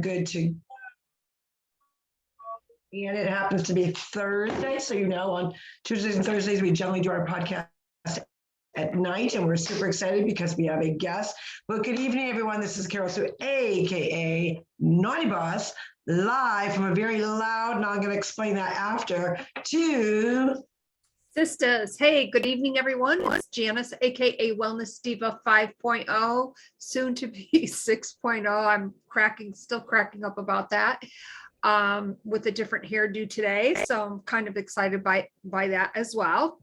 good to, and it happens to be Thursday. So, on Tuesdays and Thursdays, we generally do our podcast at night, and we're super excited because we have a guest. Well, good evening, everyone. This is Carol Sue, aka Naughty Boss, live from a very loud, and I'm going to explain that after, TwoSistas. Hey, good evening, everyone. It's Janis, aka Wellness Diva 5.0, soon to be 6.0. I'm still cracking up about that, with a different hairdo today. So I'm kind of excited by that as well.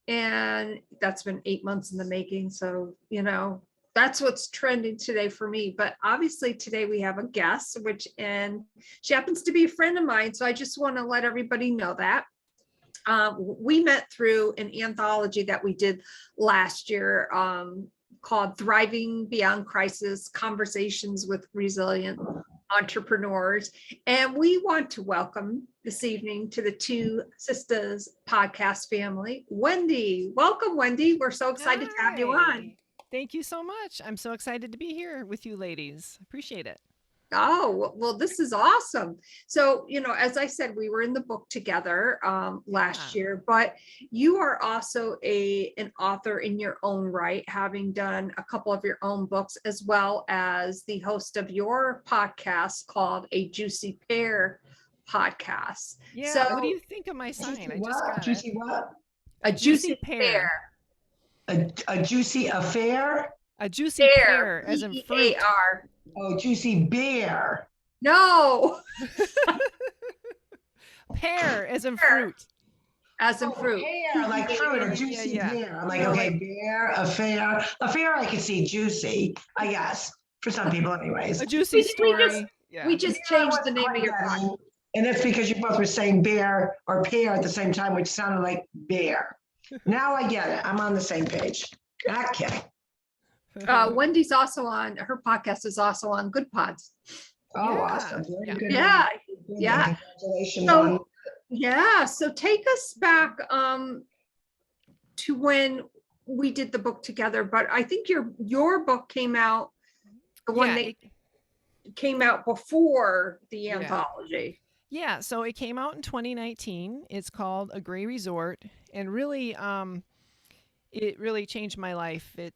And that's been 8 months in the making. So, that's what's trending today for me. But obviously today we have a guest, and she happens to be a friend of mine. So I just want to let everybody know that. We met through an anthology that we did last year, called Thriving Beyond Crisis, Conversations with Resilient Entrepreneurs. And we want to welcome this evening to the TwoSistas podcast family, Wendy. Welcome, Wendy. We're so excited to have you on. Thank you so much. I'm so excited to be here with you ladies. Appreciate it. Oh, well, this is awesome. So, as I said, we were in the book together last year, but you are also an author in your own right, having done a couple of your own books, as well as the host of your podcast called a Juice Pear Podcast. Yeah. So, what do you think of my sign? I just got Juicy it. what? A Juice Pear. A juicy affair? A juicy pear, as in fruit. Pear. Oh, juicy bear. No. Pear, as in fruit. As in fruit. Pear, like fruit, a juicy pear. I'm like, okay, bear, affair. Affair, I could see juicy, I guess, for some people anyways. A juicy story. We just changed the name of your podcast. And that's because you both were saying bear or pear at the same time, which sounded like bear. Now I get it. I'm on the same page. Okay. Wendy's also on, her podcast is also on Good Pods. Oh, awesome. Very good. Yeah. Congratulations. So take us back to when we did the book together, but I think your book came out, the one that came out before the anthology. Yeah, so it came out in 2019. It's called A Gray Resort, and really it really changed my life. It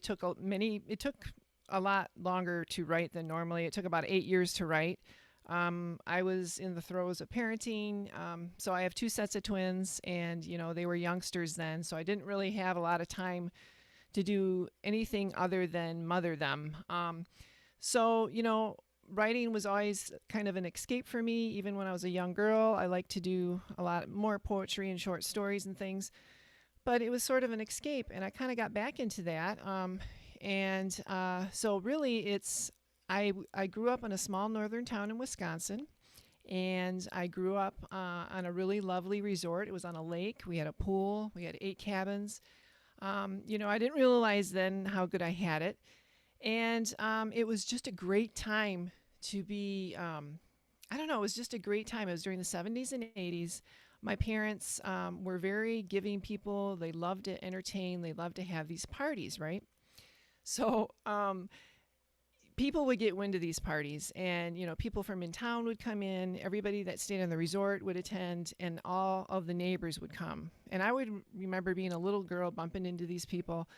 took a lot longer to write than normally. It took about 8 years to write. I was in the throes of parenting. So I have 2 sets of twins, and they were youngsters then, so I didn't really have a lot of time to do anything other than mother them. So writing was always kind of an escape for me. Even when I was a young girl, I liked to do a lot more poetry and short stories and things. But it was sort of an escape, and I kind of got back into that. So really, I grew up in a small northern town in Wisconsin, and I grew up on a really lovely resort. It was on a lake. We had a pool. We had 8 cabins. I didn't realize then how good I had it. And it was just a great time to be, it was just a great time. It was during the 70s and 80s. My parents were very giving people. They loved to entertain. They loved to have these parties, right? So people would get wind of these parties, and, people from in town would come in. Everybody that stayed on the resort would attend, and all of the neighbors would come. And I would remember being a little girl bumping into these people.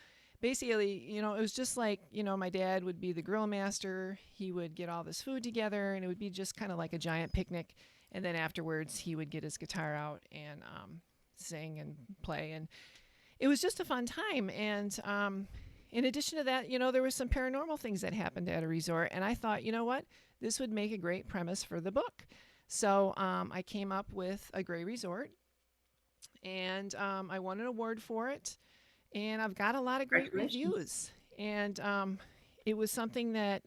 Basically, it was just like, my dad would be the grill master. He would get all this food together, and it would be just kind of like a giant picnic. And then afterwards, he would get his guitar out and sing and play. And it was just a fun time. And in addition to that, there were some paranormal things that happened at a resort. And I thought, what? This would make a great premise for the book. So I came up with A Gray Resort. And I won an award for it. And I've got a lot of great reviews. And it was something that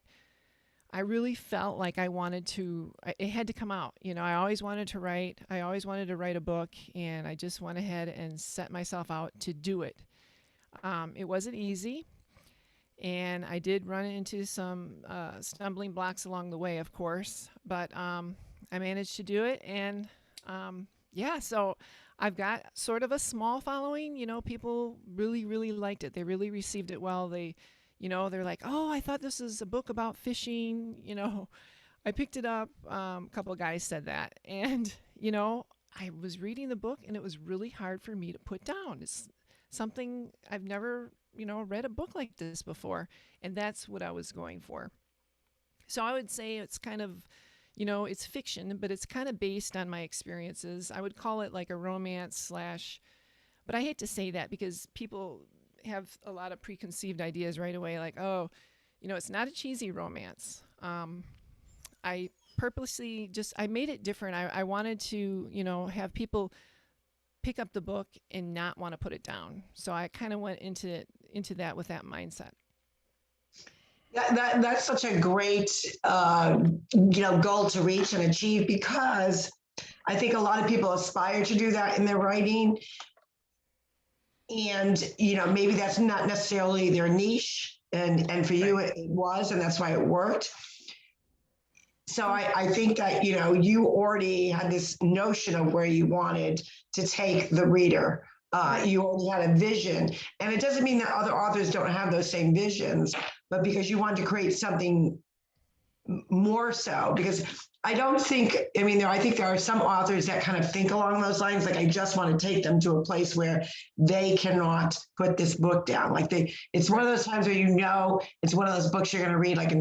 I really felt like I wanted to, it had to come out. I always wanted to write. I always wanted to write a book, and I just went ahead and set myself out to do it. It wasn't easy, and I did run into some stumbling blocks along the way, of course, but I managed to do it. And so I've got sort of a small following. People really, really liked it. They really received it well. They're like, oh, I thought this was a book about fishing. I picked it up. A couple of guys said that. And, you know, I was reading the book and it was really hard for me to put down. It's something I've never, you know, read a book like this before. And that's what I was going for. So I would say it's kind of, you know, it's fiction, but it's kind of based on my experiences. I would call it like a romance slash, but I hate to say that because people have a lot of preconceived ideas right away. Like, oh, you know, it's not a cheesy romance. I purposely I made it different. I wanted to, you know, have people pick up the book and not want to put it down. So I kind of went into that with that mindset. That's such a great, goal to reach and achieve, because I think a lot of people aspire to do that in their writing. And, you know, maybe that's not necessarily their niche. And for you, it was, and that's why it worked. So I think that, you know, you already had this notion of where you wanted to take the reader. You already had a vision, and it doesn't mean that other authors don't have those same visions, but because you wanted to create something more so, because I think there are some authors that kind of think along those lines. Like, I just want to take them to a place where they cannot put this book down. Like it's one of those times where, you know, it's one of those books you're going to read like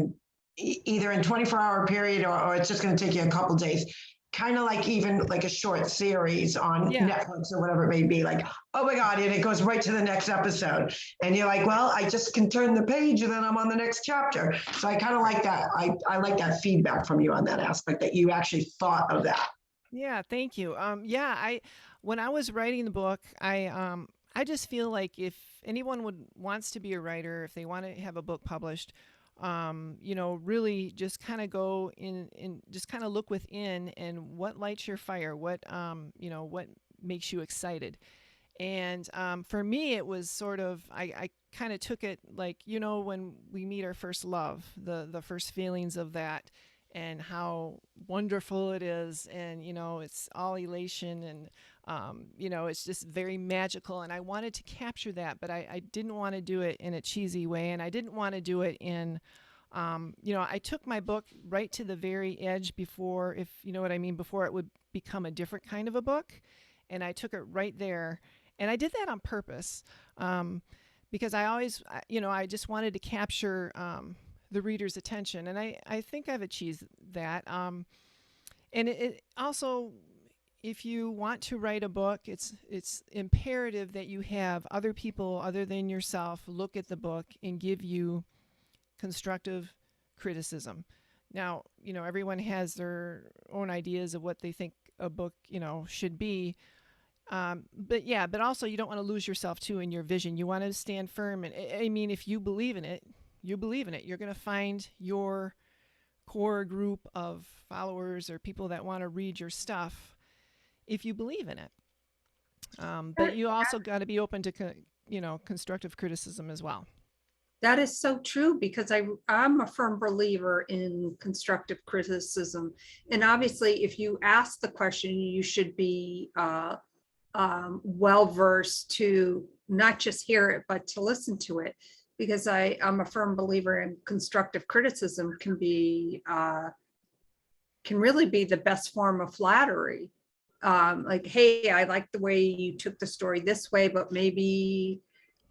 either in 24-hour period, or it's just going to take you a couple days. Kind of like even like a short series on Netflix or whatever it may be, like, oh my God, and it goes right to the next episode. And you're like, well, I just can turn the page and then I'm on the next chapter. So I kind of like that. I like that feedback from you on that aspect, that you actually thought of that. Yeah, thank you. When I was writing the book, I just feel like if anyone wants to be a writer, if they want to have a book published, you know, really just kind of go in and just kind of look within, and what lights your fire, what, you know, what makes you excited. And for me, it was sort of, I kind of took it like, you know, when we meet our first love, the first feelings of that, and how wonderful it is. And, you know, it's all elation, and, you know, it's just very magical. And I wanted to capture that, but I didn't want to do it in a cheesy way. And I didn't want to do it in, you know, I took my book right to the very edge before, if you know what I mean, before it would become a different kind of a book. And I took it right there. And I did that on purpose, because I always, you know, I just wanted to capture the reader's attention. And I think I've achieved that. And it also, if you want to write a book, it's imperative that you have other people other than yourself look at the book and give you constructive criticism. Now, you know, everyone has their own ideas of what they think a book, you know, should be. But also you don't want to lose yourself too in your vision. You want to stand firm. And I mean, if you believe in it, you believe in it. You're going to find your core group of followers or people that want to read your stuff if you believe in it. But you also got to be open to, you know, constructive criticism as well. That is so true, because I'm a firm believer in constructive criticism. And obviously, if you ask the question, you should be well-versed to not just hear it, but to listen to it. Because I'm a firm believer in constructive criticism can really be the best form of flattery. Like, hey, I like the way you took the story this way, but maybe,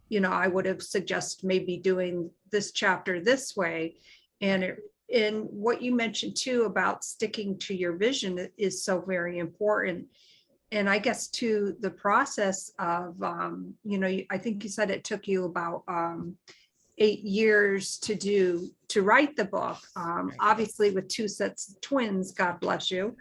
you know, I would have suggested maybe doing this chapter this way. And what you mentioned too about sticking to your vision is so very important. And I guess too, the process of, you know, I think you said it took you about 8 years to write the book, obviously with 2 sets of twins, God bless you.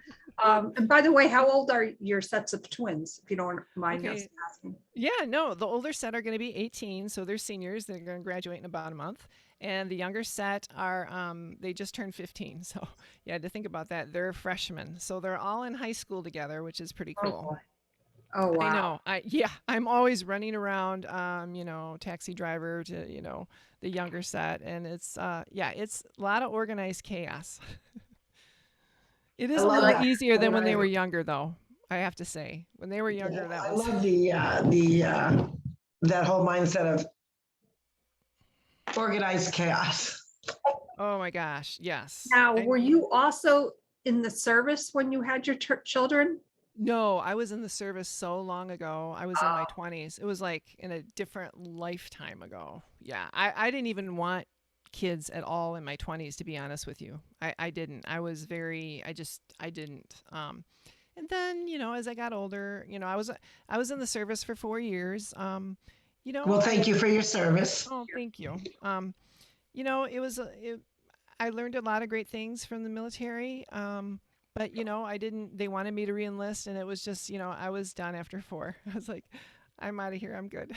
And by the way, how old are your sets of twins, if you don't mind us asking? Yeah, no, the older set are going to be 18, so they're seniors. They're going to graduate in about a month. And the younger set are, they just turned 15. So you had to think about that. They're freshmen. So they're all in high school together, which is pretty cool. Oh, wow. I know. I'm always running around, you know, taxi driver to, you know, the younger set. And it's, it's a lot of organized chaos. It is a little easier than when they were younger, though. I have to say, when they were younger, that was. I love that whole mindset of organized chaos. Oh my gosh. Yes. Now, I were mean, you also in the service when you had your children? no, I was in the service so long ago. I was in my 20s. It was like in a different lifetime ago. Yeah. I didn't even want kids at all in my 20s, to be honest with you. I didn't. I didn't. And then, as I got older, I was in the service for 4 years. Well, I, thank you for your service. oh, thank you. It was, I learned a lot of great things from the military. But I didn't, they wanted me to reenlist and it was just, I was done after 4. I was like, I'm out of here. I'm good.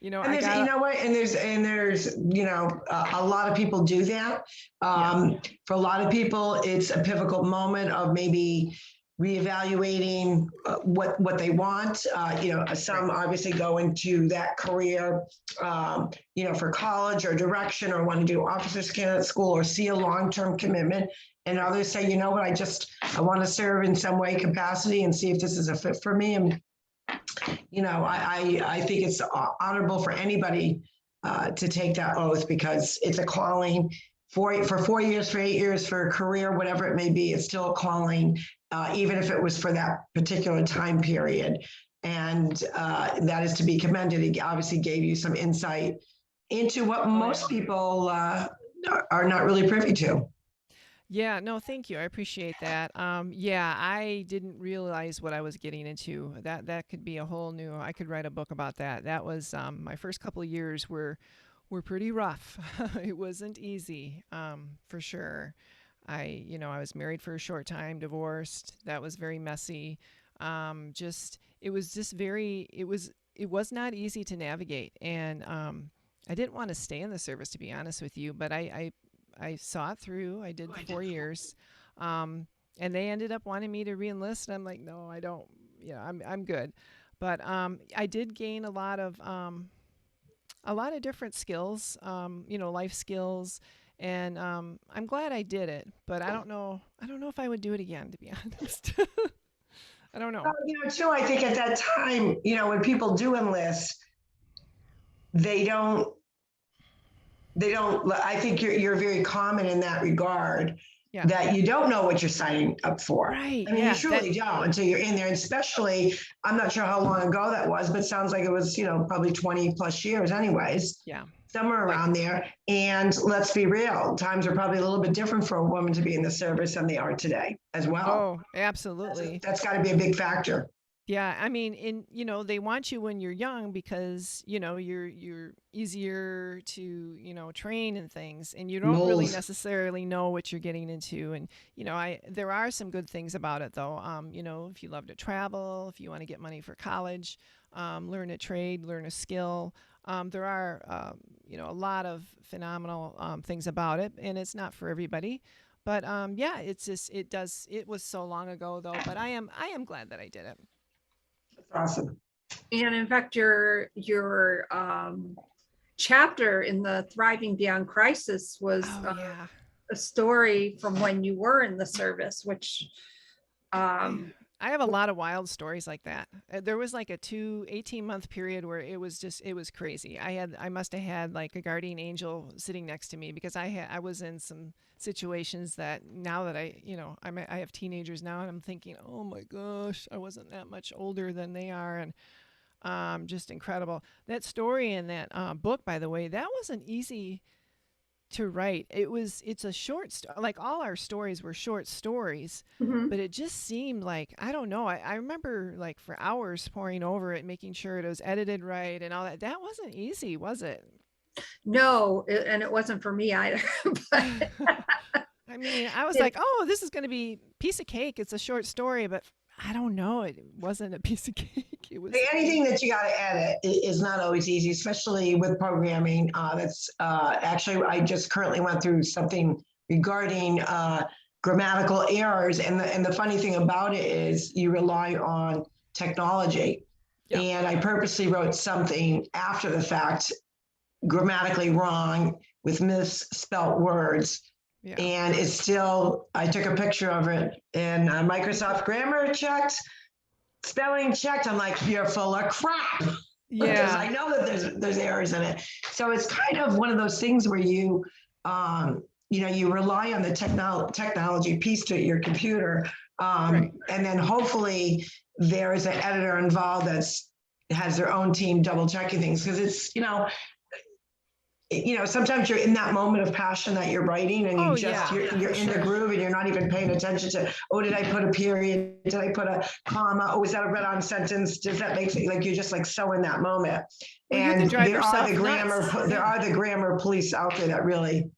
And I there's, got, what, and there's, a lot of people do that. For a lot of people, it's a pivotal moment of maybe reevaluating what they want. Some obviously go into that career, for college or direction, or want to do officers candidate school or see a long-term commitment. And others say, you know what, I want to serve in some way capacity and see if this is a fit for me. And I think it's honorable for anybody to take that oath, because it's a calling for 4 years, for 8 years, for a career, whatever it may be. It's still a calling, even if it was for that particular time period. And that is to be commended. He obviously gave you some insight into what most people are not really privy to. yeah, no, thank you. I appreciate that. Yeah, I didn't realize what I was getting into. That could be a whole new, I could write a book about that. That was, my first couple of years were pretty rough. It wasn't easy, for sure. I was married for a short time, divorced. That was very messy. It was not easy to navigate. And, I didn't want to stay in the service, to be honest with you, but I saw it through. I did the 4 years. And they ended up wanting me to reenlist. And I'm like, no, I don't, I'm good. But, I did gain a lot of different skills, life skills. And, I'm glad I did it, but I don't know if I would do it again, to be honest. I don't know. Too, I think at that time, when people do enlist, they don't, I think you're very common in that regard, Yeah. that you don't know what you're signing up for. Right. I mean, Yeah, you truly don't until you're in there. And especially, I'm not sure how long ago that was, but it sounds like it was, probably 20 plus years anyways. Yeah. Somewhere around there. And let's be real, times are probably a little bit different for a woman to be in the service than they are today as well. Oh, absolutely. That's got to be a big factor. Yeah, I mean, they want you when you're young because, you're easier to, train and things, and you don't really necessarily know what you're getting into. And, there are some good things about it though. If you love to travel, if you want to get money for college, learn a trade, learn a skill, there are, a lot of phenomenal things about it, and it's not for everybody. But yeah, it was so long ago though, but I am glad that I did it. Awesome. And in fact, your chapter in the Thriving Beyond Crisis was a story from when you were in the service, which I have a lot of wild stories like that. There was like a 18-month period where it was crazy. I must have had like a guardian angel sitting next to me, because I was in some situations that now that I have teenagers now, and I'm thinking, oh my gosh, I wasn't that much older than they are. And just incredible. That story in that book, by the way, that wasn't easy to write. It's a short like all our stories were short stories, but it just seemed like, I don't know, I remember like for hours poring over it, making sure it was edited right and all that. That wasn't easy, was it? No, and it wasn't for me either. But I mean, I was like, oh, this is going to be piece of cake. It's a short story, but I don't know. It wasn't a piece of cake. It was anything that you got to edit is not always easy, especially with programming. That's actually, I just currently went through something regarding grammatical errors. And the funny thing about it is you rely on technology. Yep. And I purposely wrote something after the fact, grammatically wrong with misspelt words. Yeah. And it's still, I took a picture of it and Microsoft Grammar checked, spelling checked. I'm like, you're full of crap. Yeah. Because I know that there's errors in it. So it's kind of one of those things where you you rely on the technology piece to your computer. Right. And then hopefully there is an editor involved has their own team double checking things, because it's, sometimes you're in that moment of passion that you're writing, and Oh, you're for in the sure. groove, and you're not even paying attention to, oh, did I put a period? Did I put a comma? Oh, is that a read-on sentence? Does that make sense? Like, you're just like so in that moment. Well, you can drive there are yourself the grammar, nuts. there are the grammar police out there that really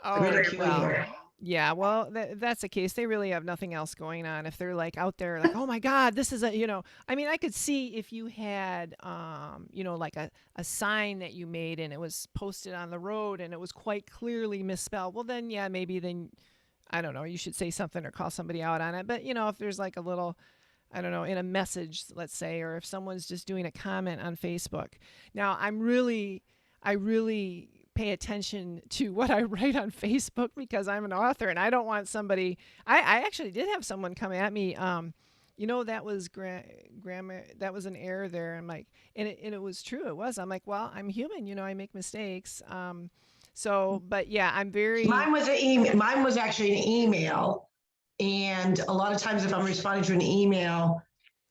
Oh, ridicule well, you. yeah, well, that's the case. They really have nothing else going on. If they're like out there, like, oh my God, this is I mean, I could see if you had, like a sign that you made and it was posted on the road and it was quite clearly misspelled. Well, then, yeah, maybe then, I don't know, you should say something or call somebody out on it. But, if there's like a little, I don't know, in a message, let's say, or if someone's just doing a comment on Facebook. Now, I really pay attention to what I write on Facebook because I'm an author and I don't want somebody. I actually did have someone come at me. That was grammar. That was an error there. I'm like, and it was true. It was. I'm like, well, I'm human. I make mistakes. But yeah, I'm very. Mine was an email. Mine was actually an email, and a lot of times if I'm responding to an email,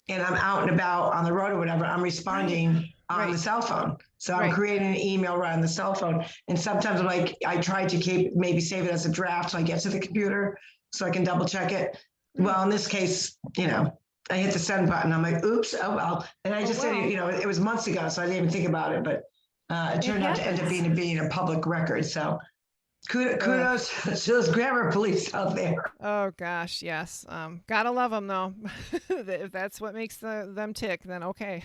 and I'm out and about on the road or whatever, I'm responding on the cell phone. So I'm creating an email right on the cell phone. And sometimes I'm like, I try to maybe save it as a draft so I get to the computer so I can double check it. Well, in this case, I hit the send button. I'm like, oops, oh well. And I just did it, it was months ago, so I didn't even think about it. But it turned out to end up being a public record. So kudos to those grammar police out there. Oh gosh, yes. Gotta love them though. If that's what makes them tick, then okay.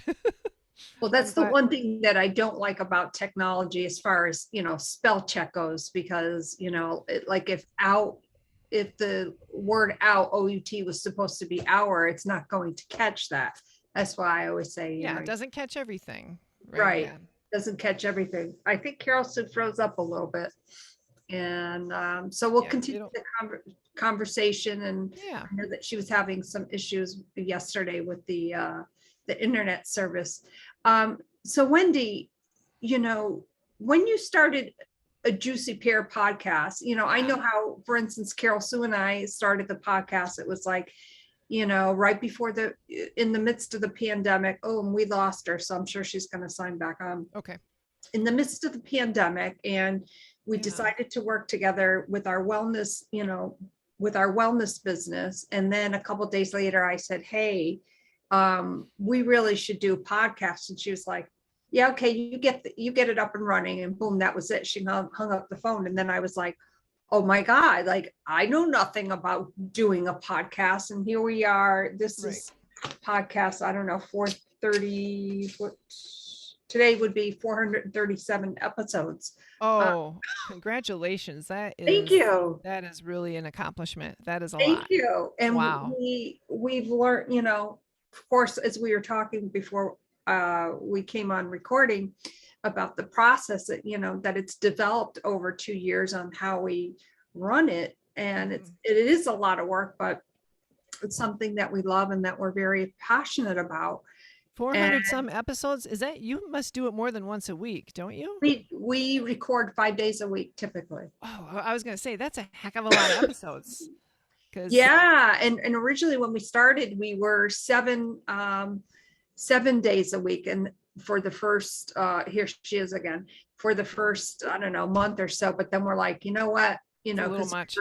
Well, that's the one thing that I don't like about technology as far as, spell check goes, because, like if the word out, OUT was supposed to be hour, it's not going to catch that. That's why I always say, it doesn't catch everything. Right. Yeah. Doesn't catch everything. I think Carol still froze up a little bit. And so we'll continue the conversation. And I know that she was having some issues yesterday with the internet service. So Wendy, when you started a Juicy Pear podcast, I know how, for instance, Carol Sue and I started the podcast. It was like, right before in the midst of the pandemic. Oh, and we lost her. So I'm sure she's going to sign back on. Okay. In the midst of the pandemic. And we decided to work together with our wellness, with our wellness business. And then a couple of days later, I said, hey, we really should do a podcast. And she was like, yeah, okay, you get it up and running. And boom, that was it. She hung up the phone. And then I was like, oh my God, like I know nothing about doing a podcast. And here we are. This is podcast, I don't know, 430, today would be 437 episodes. Oh, congratulations. Thank you. That is really an accomplishment. That is a lot. Thank you. And wow. We've learned, of course, as we were talking before we came on recording about the process that, that it's developed over 2 years on how we run it. And it is a lot of work, but it's something that we love and that we're very passionate about. 400 some episodes. Is that, you must do it more than once a week, don't you? We record 5 days a week typically. Oh, I was going to say that's a heck of a lot of episodes. Yeah. And originally when we started, we were 7 days a week. And for the first, here she is again, for the first, I don't know, month or so, but then we're like, you know what, a little much.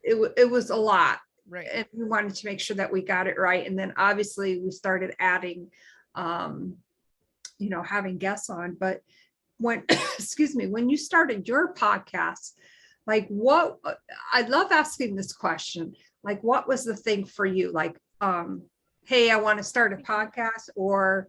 It was a lot. Right. And we wanted to make sure that we got it right. And then obviously we started adding, having guests on. But when, excuse me, when you started your podcast, like what, I love asking this question, like what was the thing for you? Like, hey, I want to start a podcast, or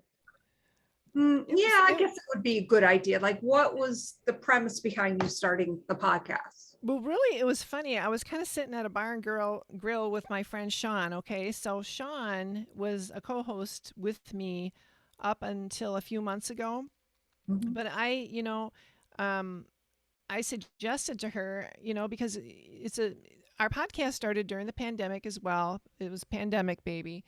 I guess it would be a good idea. Like what was the premise behind you starting the podcast? Well, really, it was funny. I was kind of sitting at a bar and grill with my friend Sean. Okay. So Sean was a co-host with me up until a few months ago. Mm-hmm. But I suggested to her, because our podcast started during the pandemic as well. It was pandemic baby.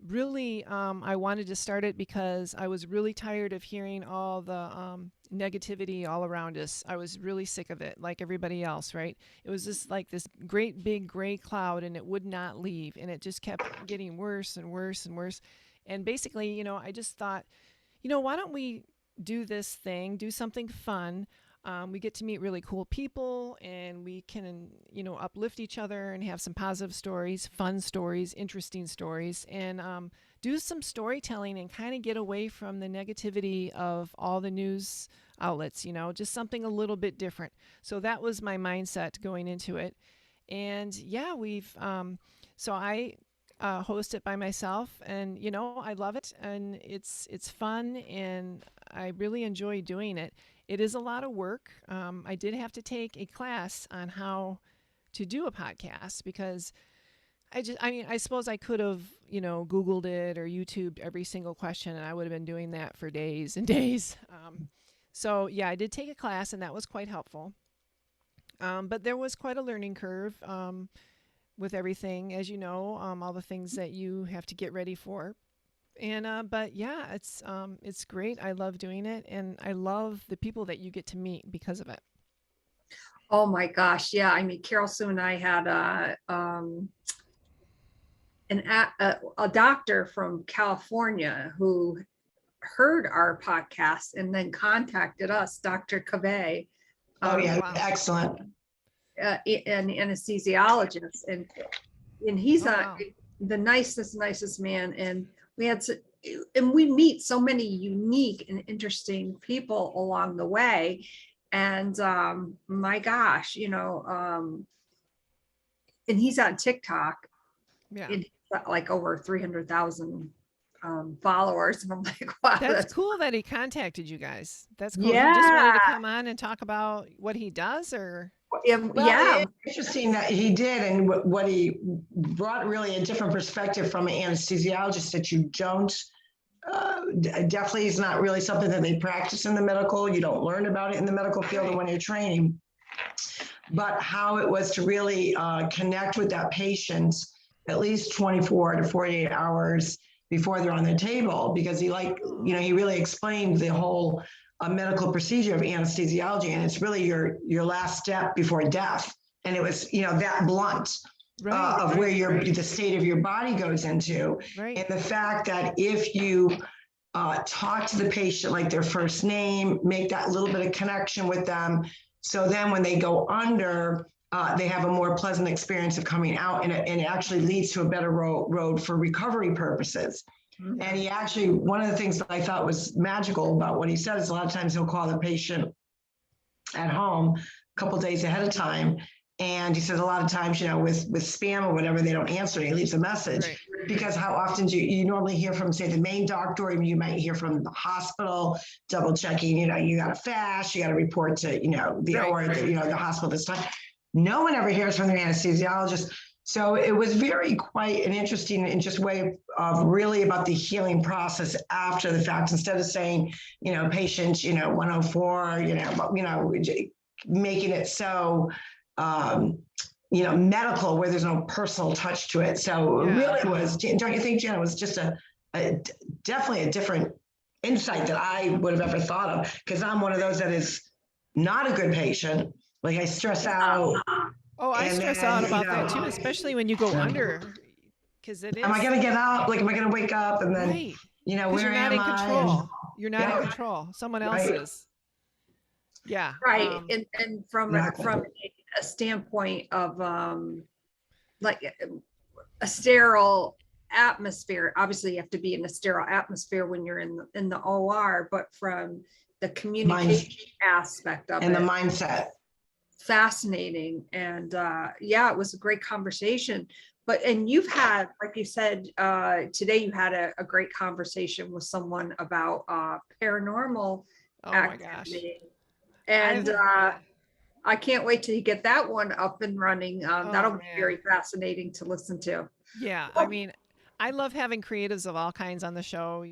really, I wanted to start it because I was really tired of hearing all the negativity all around us. I was really sick of it, like everybody else, right? It was just like this great big gray cloud, and it would not leave, and it just kept getting worse and worse and worse. And basically, I just thought, why don't we do this thing, do something fun? We get to meet really cool people, and we can, uplift each other and have some positive stories, fun stories, interesting stories, and do some storytelling and kind of get away from the negativity of all the news outlets, just something a little bit different. So that was my mindset going into it. And yeah, so I host it by myself, and I love it, and it's fun, and I really enjoy doing it. It is a lot of work. I did have to take a class on how to do a podcast because I suppose I could have, Googled it or YouTubed every single question, and I would have been doing that for days and days. So yeah, I did take a class, and that was quite helpful. But there was quite a learning curve with everything, as you know, all the things that you have to get ready for. And but yeah, it's great. I love doing it, and I love the people that you get to meet because of it. Oh my gosh. Yeah. I mean, Carol Sue and I had a doctor from California who heard our podcast and then contacted us, Dr. Cavey. Oh yeah, wow. excellent. An anesthesiologist, and he's wow. the nicest man. And we meet so many unique and interesting people along the way. And my gosh, and he's on TikTok. Yeah. And he's got like over 300,000 followers. And I'm like, wow, That's cool that he contacted you guys. That's cool. He just Yeah. wanted to come on and talk about what he does, or Well, yeah. it's interesting that he did, and what he brought really a different perspective from an anesthesiologist that you don't. Definitely is not really something that they practice in the medical. You don't learn about it in the medical field when you're training. But how it was to really connect with that patient at least 24 to 48 hours before they're on the table, because he really explained the whole medical procedure of anesthesiology, and it's really your last step before death. And it was, that blunt. Of where the state of your body goes into. Right. And the fact that if you talk to the patient like their first name, make that little bit of connection with them, so then when they go under, they have a more pleasant experience of coming out, and it actually leads to a better road for recovery purposes. Mm-hmm. And he actually, one of the things that I thought was magical about what he said is a lot of times he'll call the patient at home a couple days ahead of time. And he says a lot of times, with spam or whatever, they don't answer. He leaves a message. Right. Because how often do you normally hear from, say, the main doctor, or you might hear from the hospital, double checking, you got to fast, you got to report to, the OR, the hospital this time. No one ever hears from the anesthesiologist. So it was quite an interesting and just way of really about the healing process after the fact, instead of saying, patient, 104, making it so, medical, where there's no personal touch to it. So it really was, don't you think, Jen, it was just definitely a different insight that I would have ever thought of, because I'm one of those that is not a good patient. Like I stress out. Oh, I stress out about that too, especially when you go under, because it is. Am I going to get up? Like, am I going to wake up? And then, where you're not in control. You're not in Yeah. control. Someone else is. Yeah. Right. And from a standpoint of like a sterile atmosphere, obviously you have to be in a sterile atmosphere when you're in the OR, but from the communication aspect of and it, the mindset, fascinating. And it was a great conversation. And you've had, like you said, today you had a great conversation with someone about paranormal activity. And I can't wait till you get that one up and running. That'll be very fascinating to listen to. Yeah, I mean, I love having creatives of all kinds on the show,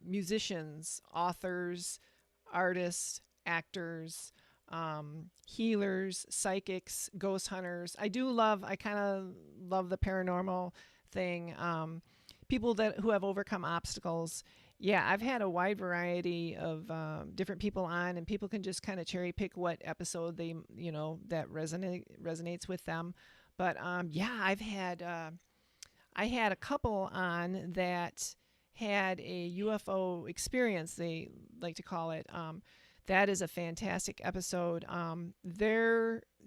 musicians, authors, artists, actors, healers, psychics, ghost hunters. I kind of love the paranormal thing, people who have overcome obstacles. Yeah, I've had a wide variety of different people on, and people can just kind of cherry pick what episode they, that resonates with them. But yeah, I had a couple on that had a UFO experience, they like to call it. That is a fantastic episode.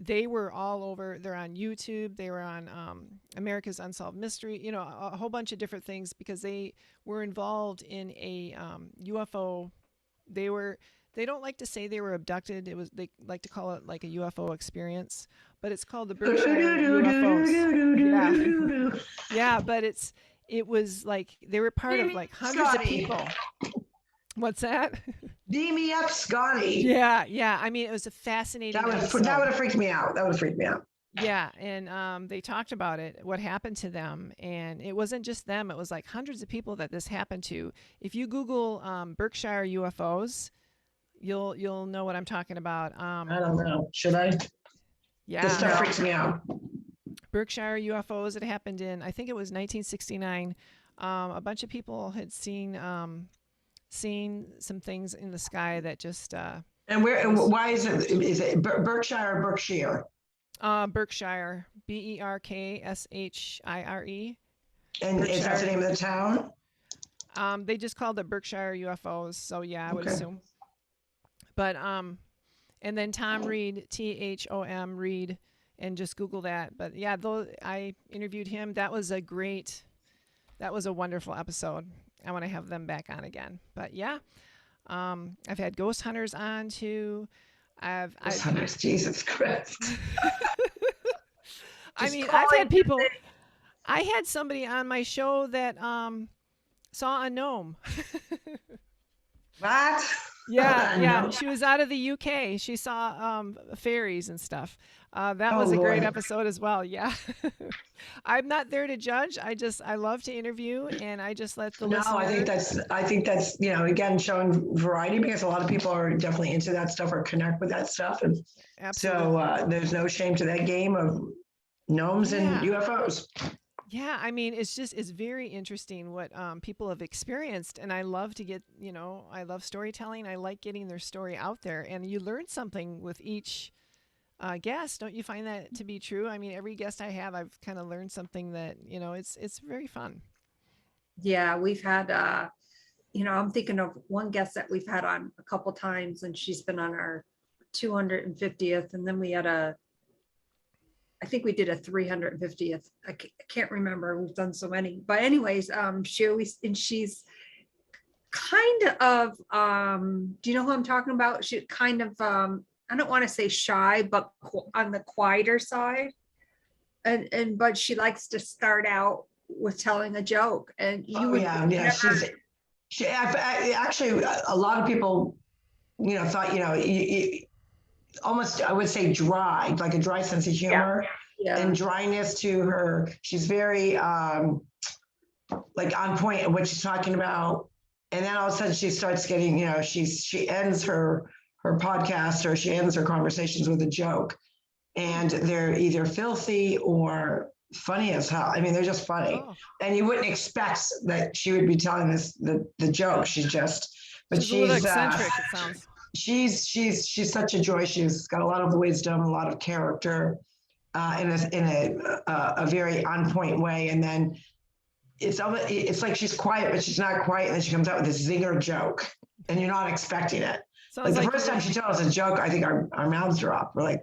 They were all over. They're on YouTube. They were on America's Unsolved Mystery. A whole bunch of different things because they were involved in a UFO. They don't like to say they were abducted. They like to call it like a UFO experience, but it's called the Berkshire UFOs. Yeah, yeah, but it was like they were part of like hundreds of people. What's that? Beam me up, Scotty. Yeah. I mean, it was a fascinating. That would have freaked me out. Yeah, and they talked about it, what happened to them, and it wasn't just them. It was like hundreds of people that this happened to. If you Google Berkshire UFOs, you'll know what I'm talking about. I don't know. Should I? Yeah. This stuff freaks me out. Berkshire UFOs. It happened in, I think it was 1969. A bunch of people had seen some things in the sky that just. And why is it? Is it Berkshire or Berkshire? Berkshire, Berkshire. And Berkshire. Is that the name of the town? They just called it Berkshire UFOs. So yeah, I would assume. But and then Tom Reed, THOM Reed, and just Google that. But yeah, I interviewed him. That was a wonderful episode. I want to have them back on again. But yeah, I've had ghost hunters on too. Ghost hunters, Jesus Christ. I mean, I've had people. I had somebody on my show that saw a gnome. What? Yeah. She was out of the UK. She saw fairies and stuff. That was a great episode as well. Yeah. I'm not there to judge. I love to interview, and I just let the listener. I think that's again showing variety, because a lot of people are definitely into that stuff or connect with that stuff, and absolutely. So there's no shame to that game of gnomes and UFOs. Yeah, I mean, it's very interesting what people have experienced, and I love to get, I love storytelling. I like getting their story out there, and you learn something with each guest. Don't you find that to be true? I mean, every guest I have, I've kind of learned something that, it's very fun. Yeah, we've had, I'm thinking of one guest that we've had on a couple times, and she's been on our 250th, and then we had I think we did a 350th. I can't remember. We've done so many. But anyways, she's kind of, do you know who I'm talking about? She kind of, I don't want to say shy, but on the quieter side. But she likes to start out with telling a joke. And actually, a lot of people, thought, almost, I would say dry, like a dry sense of humor and dryness to her. She's very like on point at what she's talking about. And then all of a sudden she starts getting, she ends her podcast, or she ends her conversations with a joke, and they're either filthy or funny as hell. I mean, they're just funny. Oh. And you wouldn't expect that she would be telling the joke. She's a little eccentric, it sounds. She's such a joy. She's got a lot of wisdom, a lot of character, in a very on point way. And then it's like she's quiet, but she's not quiet. And then she comes out with this zinger joke, and you're not expecting it. Like the first time she told us a joke, I think our mouths dropped. We're like,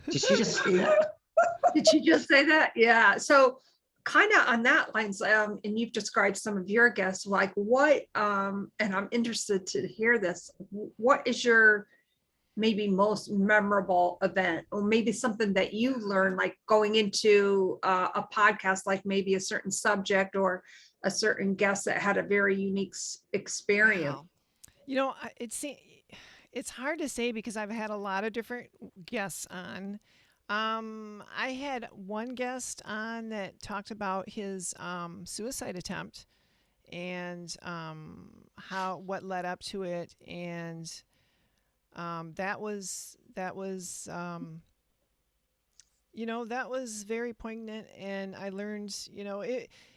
did she just say that? Did she just say that? Yeah. So kind of on that lines, and you've described some of your guests, like what, and I'm interested to hear this, what is your maybe most memorable event, or maybe something that you learned, like going into a podcast, like maybe a certain subject or a certain guest that had a very unique experience? Wow. It's hard to say because I've had a lot of different guests on. I had one guest on that talked about his suicide attempt and what led up to it, and that was that was very poignant, and I learned,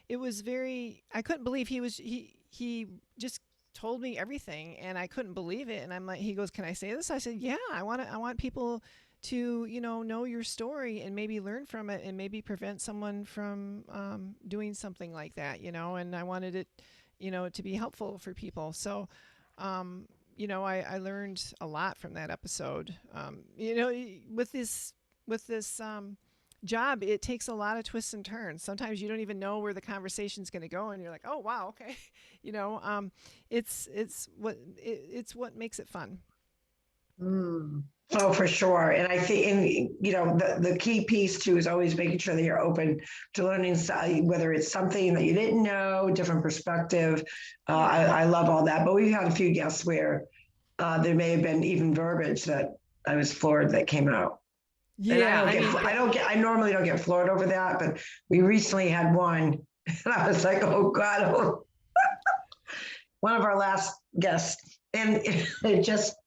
it was very, I couldn't believe he just told me everything, and I couldn't believe it. And I'm like, he goes, "Can I say this?" I said, "Yeah, I want people to, know your story and maybe learn from it and maybe prevent someone from doing something like that, and I wanted it, to be helpful for people." So, I learned a lot from that episode. With this job, it takes a lot of twists and turns. Sometimes you don't even know where the conversation's going to go, and you're like, "Oh wow, okay," it's what makes it fun. Oh, for sure. And I think, the key piece too is always making sure that you're open to learning, whether it's something that you didn't know, different perspective. I love all that. But we've had a few guests where there may have been even verbiage that I was floored that came out. Yeah, I normally don't get floored over that, but we recently had one, and I was like, "Oh God!" One of our last guests, and it just.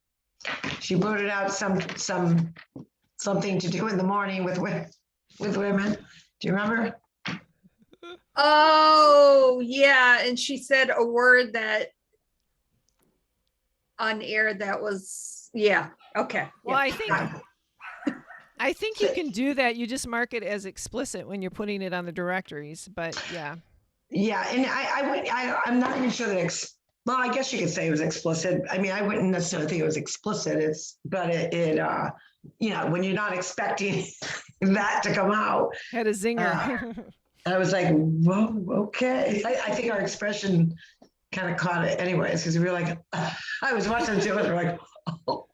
She blurted out something to do in the morning with women. Do you remember? Oh yeah, and she said a word that on air that was okay. Well, I think you can do that. You just mark it as explicit when you're putting it on the directories. But yeah. Yeah, and I'm not even sure that. Well, I guess you could say it was explicit. I mean, I wouldn't necessarily think it was explicit. But when you're not expecting that to come out. Had a zinger. I was like, whoa, okay. I think our expression kind of caught it anyways, because we were like, I was watching the and we're like, oh,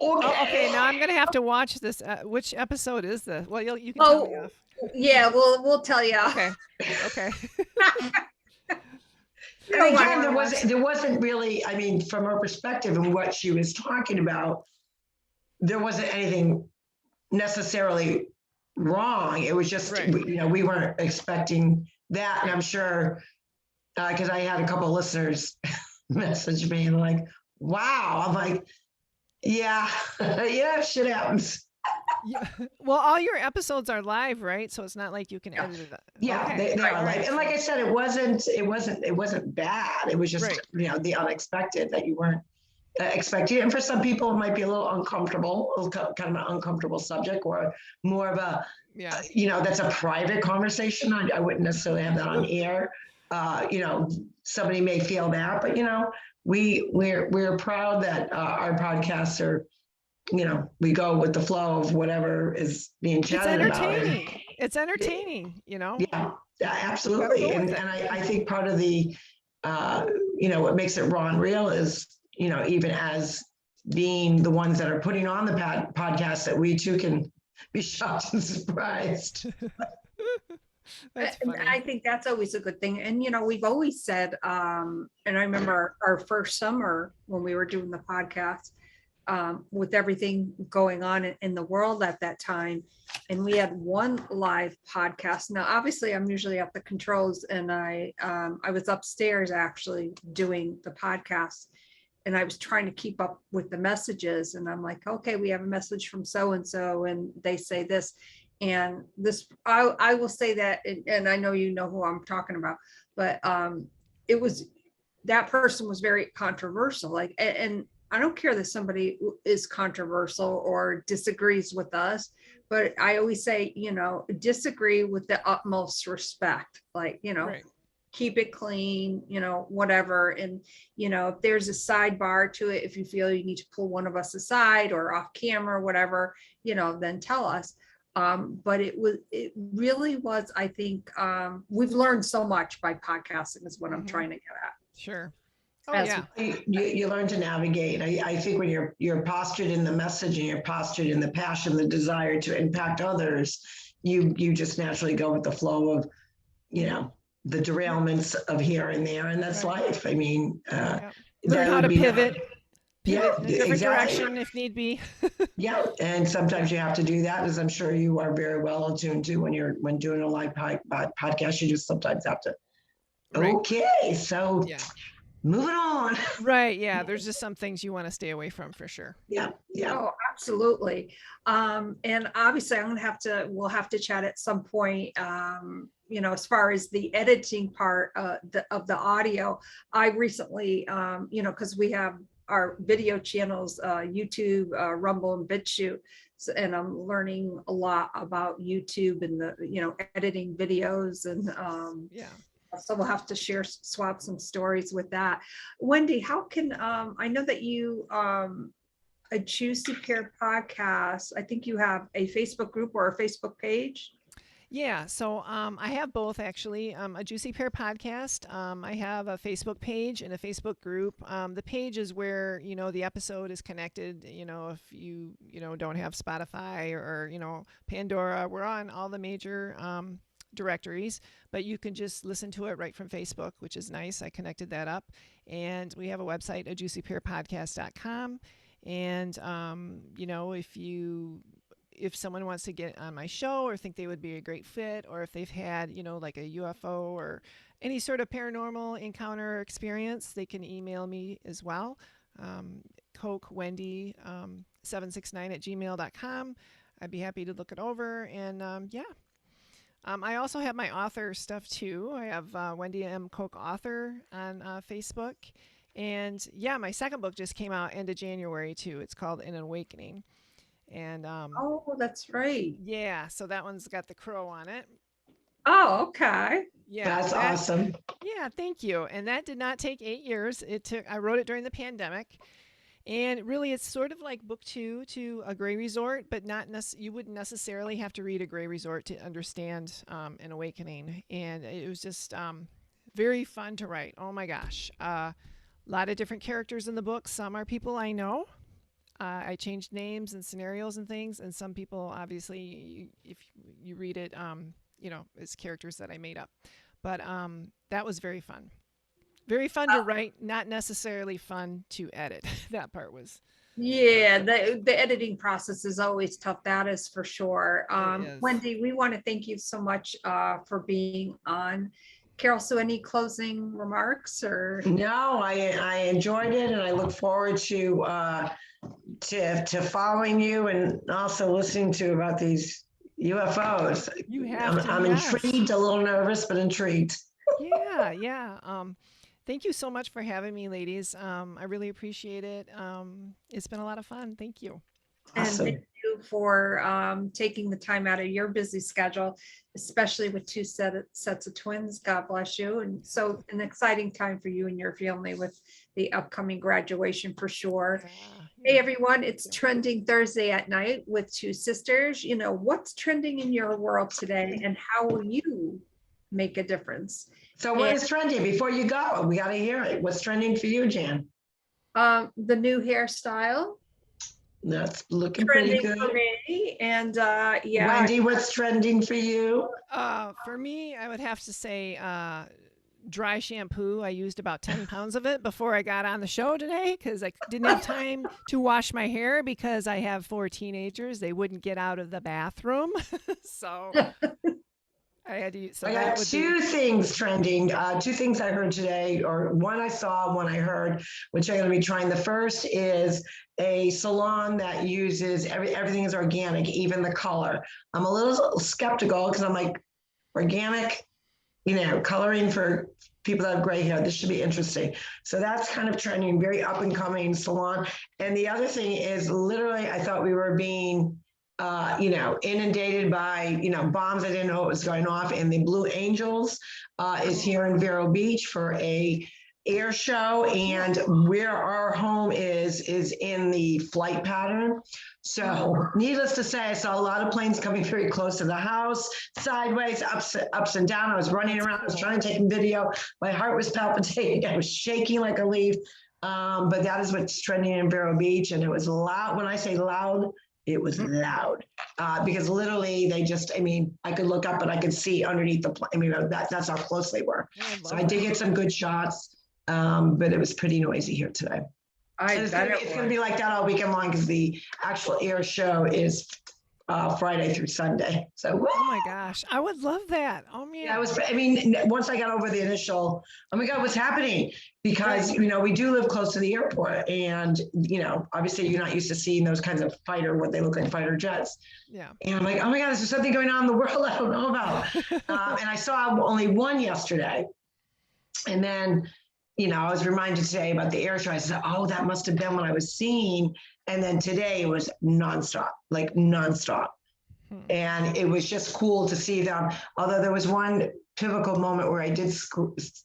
okay. Oh, okay, now I'm going to have to watch this. Which episode is this? Well, you can tell me off. Yeah, we'll tell you. Okay. And again, there wasn't really, I mean, from her perspective and what she was talking about, there wasn't anything necessarily wrong. It was just, right. We weren't expecting that. And I'm sure, because I had a couple of listeners message me and like, wow. I'm like, yeah, shit happens. Yeah. Well, all your episodes are live, right? So it's not like you can edit it. Yeah, okay. they are live. And like I said, it wasn't bad. It was just, right. The unexpected that you weren't expecting. And for some people, it might be a little uncomfortable, kind of an uncomfortable subject, or more of a, that's a private conversation. I wouldn't necessarily have that on air. Somebody may feel that, but we're proud that our podcasts are, we go with the flow of whatever is being chatted about. It's entertaining, Yeah, absolutely. And I think part of the, what makes it raw and real is, even as being the ones that are putting on the podcast, that we too can be shocked and surprised. And I think that's always a good thing. And, we've always said, and I remember our first summer when we were doing the podcast, with everything going on in the world at that time. And we had one live podcast. Now, obviously I'm usually at the controls, and I was upstairs actually doing the podcast, and I was trying to keep up with the messages. And I'm like, okay, we have a message from so-and-so, and they say this. And this, I will say that, and I know you know who I'm talking about, but that person was very controversial. And I don't care that somebody is controversial or disagrees with us, but I always say, disagree with the utmost respect, right. Keep it clean, whatever. And, if there's a sidebar to it, if you feel you need to pull one of us aside or off camera, whatever, then tell us. But it really was, I think, we've learned so much by podcasting is what I'm trying to get at. Sure. Oh, yeah. You learn to navigate. I think when you're postured in the message and you're postured in the passion, the desire to impact others, you just naturally go with the flow of, the derailments of here and there, and that's life. I mean, learn how to pivot. Yeah, in a different direction if need be. Yeah, and sometimes you have to do that, as I'm sure you are very well attuned to when doing a live podcast. You just sometimes have to. Right. Okay, so. Yeah. moving on. Right. Yeah. There's just some things you want to stay away from for sure. Yeah. Yeah. Oh, absolutely. And obviously we'll have to chat at some point, as far as the editing part of the audio. I recently, because we have our video channels, YouTube, Rumble and BitChute. So, and I'm learning a lot about YouTube and editing videos and, Yeah. so we'll have to swap some stories with that. Wendy, how can, I know that you, a Juice Pear Podcast, I think you have a Facebook group or a Facebook page. Yeah, so I have both actually. A Juicy Pear podcast. I have a Facebook page and a Facebook group. The page is where the episode is connected. If you don't have Spotify or Pandora, we're on all the major directories, but you can just listen to it right from Facebook, which is nice. I connected that up, and we have a website, ajuicypearpodcast.com. And if someone wants to get on my show or think they would be a great fit, or if they've had, like a UFO or any sort of paranormal encounter experience, they can email me as well. Kok Wendy 769@gmail.com. I'd be happy to look it over. And I also have my author stuff too. I have Wendy M. Kok author on Facebook. And my second book just came out end of January too. It's called An Awakening. And Oh, that's right. yeah, so that one's got the crow on it. Oh, okay. Yeah, That's awesome. Yeah, thank you. And that did not take 8 years. I wrote it during the pandemic. And really, it's sort of like book 2 to A Gray Resort, but you wouldn't necessarily have to read A Gray Resort to understand An Awakening. And it was just very fun to write. Oh my gosh. A lot of different characters in the book. Some are people I know. I changed names and scenarios and things. And some people, obviously, if you read it, as characters that I made up. But that was very fun. Very fun to write, not necessarily fun to edit. That part was. Yeah, the editing process is always tough. That is for sure. is. Wendy, we want to thank you so much for being on. Carol, so any closing remarks or? No, I enjoyed it, and I look forward to following you and also listening to about these UFOs. You have to, I'm yes. intrigued, a little nervous, but intrigued. Yeah. Thank you so much for having me, ladies. I really appreciate it. It's been a lot of fun. Thank you. Awesome. And thank you for taking the time out of your busy schedule, especially with two sets of twins. God bless you. And so an exciting time for you and your family with the upcoming graduation for sure. Hey everyone, it's Trending Thursday at Night with Two Sisters. What's trending in your world today and how will you make a difference? So what is trending? Before you go, we got to hear it. What's trending for you, Jan? The new hairstyle. That's looking pretty good. For me. And Wendy, what's trending for you? For me, I would have to say dry shampoo. I used about 10 pounds of it before I got on the show today because I didn't have time to wash my hair because I have 4 teenagers. They wouldn't get out of the bathroom. So I had to use. So I got two things trending. 2 things I heard today, or one I saw, one I heard, which I'm going to be trying. The first is a salon that uses everything is organic, even the color. I'm a little skeptical because I'm like, organic, coloring for people that have gray hair. This should be interesting. So that's kind of trending, very up and coming salon. And the other thing is literally, I thought we were being inundated by, bombs. I didn't know what was going off. And the Blue Angels is here in Vero Beach for a air show. And where our home is in the flight pattern. So needless to say, I saw a lot of planes coming very close to the house, sideways, ups and down. I was running around. I was trying to take a video. My heart was palpitating. I was shaking like a leaf. But that is what's trending in Vero Beach. And it was loud. When I say loud, it was loud because literally I could look up and I could see underneath the plane. That's how close they were. So I did get some good shots, but it was pretty noisy here today. It's going to be like that all weekend long because the actual air show is Friday through Sunday. So, Oh my gosh, I would love that. Oh man. yeah, I mean, once I got over the initial, oh my God, what's happening? Because, Right. we do live close to the airport and, obviously you're not used to seeing those kinds of what they look like fighter jets. Yeah. And I'm like, oh my God, is there something going on in the world I don't know about? And I saw only one yesterday. And then, I was reminded today about the air show. I said, oh, that must have been what I was seeing. And then today it was nonstop, like nonstop. And it was just cool to see them. Although there was one pivotal moment where I did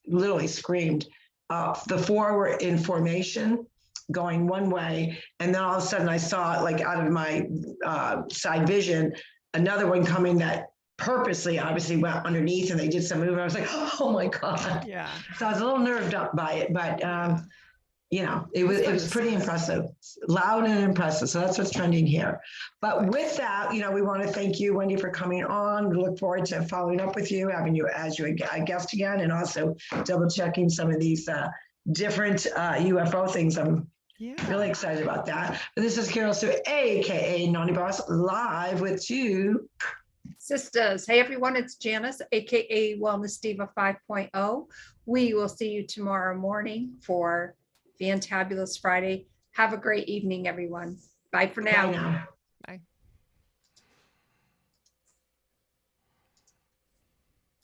literally screamed. The four were in formation going one way. And then all of a sudden I saw, like out of my side vision, another one coming that purposely obviously went underneath, and they did some movement. I was like, oh my God. Yeah. So I was a little nerved up by it, but it was pretty impressive, loud and impressive. So that's what's trending here. But with that, we want to thank you, Wendy, for coming on. We look forward to following up with you, having you as a guest again, and also double checking some of these different UFO things. I'm really excited about that. But this is Carol Sue, aka Naughty Boss, live with TwoSistas. Hey everyone, it's Janis, aka Wellness Diva 5.0. We will see you tomorrow morning for Fantabulous Friday. Have a great evening, everyone. Bye for now. Bye now. Bye.